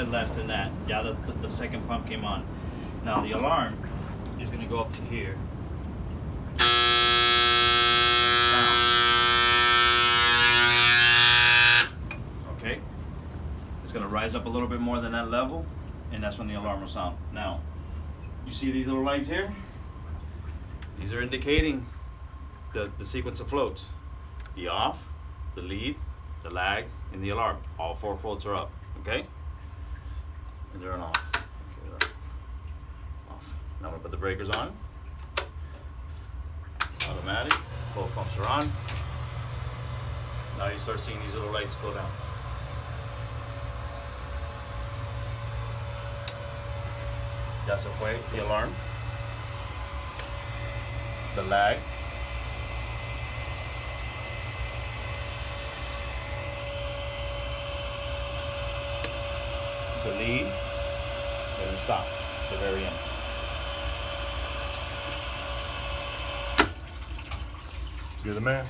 bit less than that. Yeah, the second pump came on. Now the alarm is going to go up to here. Okay, it's going to rise up a little bit more than that level, and that's when the alarm will sound. Now, you see these little lights here? These are indicating the sequence of floats. The off, the lead, the lag, and the alarm. All 4 floats are up, okay? And they're on off. Okay, they're off. Now I'm gonna put the breakers on. Automatic, both pumps are on. Now you start seeing these little lights go down. Ya se fue the alarm, the lag, the lead, and the stop at the very end. You're the man.